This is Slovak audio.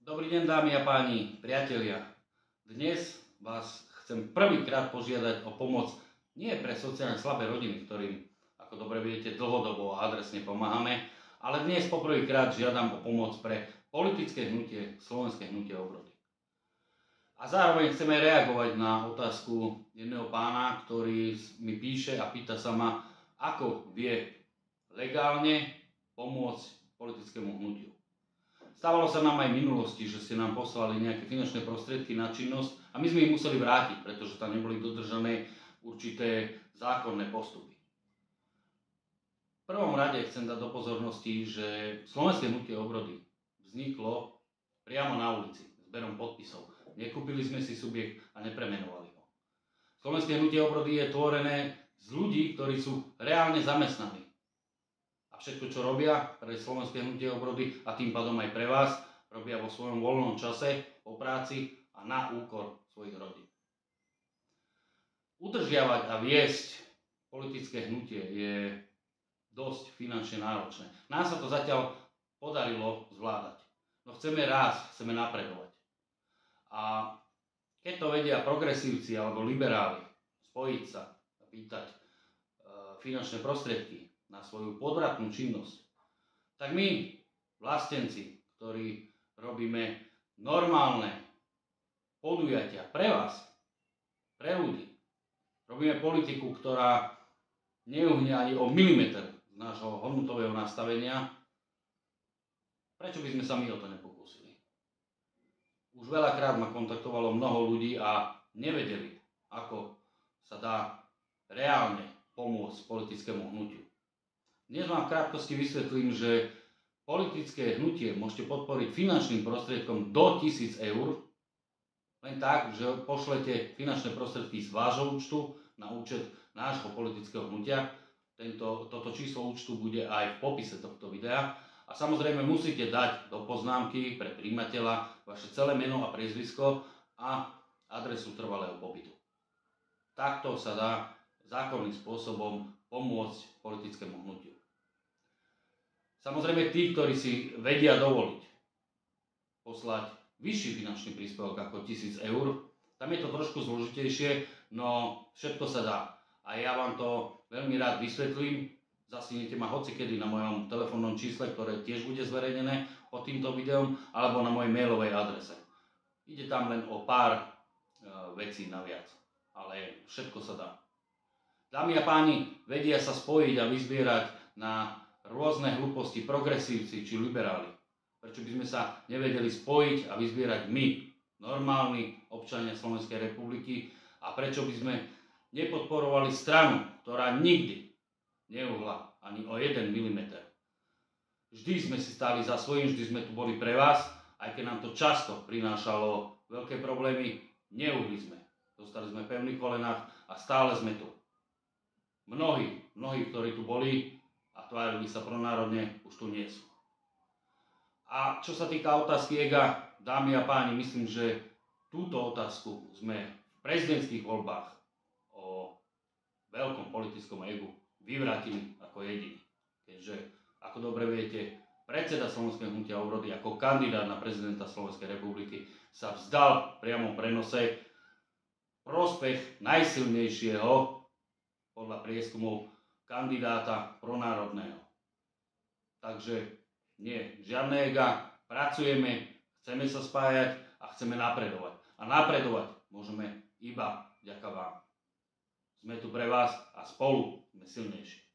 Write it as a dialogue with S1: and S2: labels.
S1: Dobrý deň, dámy a páni, priatelia. Dnes vás chcem prvýkrát požiadať o pomoc nie pre sociálne slabé rodiny, ktorým, ako dobre viete, dlhodobo a adresne pomáhame, ale dnes poprvýkrát žiadam o pomoc pre politické hnutie, Slovenské hnutie obrody. A zároveň chceme reagovať na otázku jedného pána, ktorý mi píše a pýta sa ma, ako vie legálne pomôcť politickému hnutiu. Stávalo sa nám aj v minulosti, že ste nám poslali nejaké finančné prostriedky na činnosť a my sme ich museli vrátiť, pretože tam neboli dodržané určité zákonné postupy. V prvom rade chcem dať do pozornosti, že Slovenské hnutie obrody vzniklo priamo na ulici zberom podpisov. Nekúpili sme si subjekt a nepremenovali ho. Slovenské hnutie obrody je tvorené z ľudí, ktorí sú reálne zamestnaní. A všetko, čo robia pre Slovenské hnutie obrody a tým pádom aj pre vás, robia vo svojom voľnom čase, po práci a na úkor svojich rodín. Udržiavať a viesť politické hnutie je dosť finančne náročné. Nám sa to zatiaľ podarilo zvládať. No chceme napredovať. A keď to vedia progresívci alebo liberáli spojiť sa a pýtať finančné prostriedky na svoju podvratnú činnosť, tak my, vlastenci, ktorí robíme normálne podujatia pre vás, pre ľudí, robíme politiku, ktorá neuhne ani o milimeter z nášho hodnotového nastavenia, prečo by sme sa my o to nepokúsili? Už veľakrát ma kontaktovalo mnoho ľudí a nevedeli, ako sa dá reálne pomôcť politickému hnutiu. Dnes vám v krátkosti vysvetlím, že politické hnutie môžete podporiť finančným prostriedkom do 1000 eur, len tak, že pošlete finančné prostriedky z vášho účtu na účet nášho politického hnutia. Toto číslo účtu bude aj v popise tohto videa. A samozrejme musíte dať do poznámky pre prijímateľa vaše celé meno a priezvisko a adresu trvalého pobytu. Takto sa dá zákonným spôsobom pomôcť politickému hnutiu. Samozrejme tí, ktorí si vedia dovoliť poslať vyšší finančný príspevok ako 1000 eur, tam je to trošku zložitejšie, no všetko sa dá. A ja vám to veľmi rád vysvetlím. Zasínete ma hocikedy na mojom telefónnom čísle, ktoré tiež bude zverejnené pod týmto videom, alebo na mojej mailovej adrese. Ide tam len o pár vecí naviac, ale všetko sa dá. Dámy a páni, vedia sa spojiť a vyzbierať na rôzne hlúposti progresívci či liberáli. Prečo by sme sa nevedeli spojiť a vyzbierať my, normálni občania Slovenskej republiky, a prečo by sme nepodporovali stranu, ktorá nikdy neuhla ani o 1 mm. Vždy sme si stáli za svojím, vždy sme tu boli pre vás, aj keď nám to často prinášalo veľké problémy, neuhli sme. Zostali sme pevní v kolenách a stále sme tu. Mnohí, ktorí tu boli a tvárili sa pronárodne, už tu nie sú. A čo sa týka otázky ega, dámy a páni, myslím, že túto otázku sme v prezidentských voľbách o veľkom politickom egu vyvrátili ako jediný. Keďže, ako dobre viete, predseda Slovenského hnutia obrody ako kandidát na prezidenta Slovenskej republiky sa vzdal v priamom prenose prospech najsilnejšieho, podľa prieskumov, kandidáta pronárodného. Takže nie, žiadne ega, pracujeme, chceme sa spájať a chceme napredovať. A napredovať môžeme iba vďaka vám. Sme tu pre vás a spolu sme silnejší.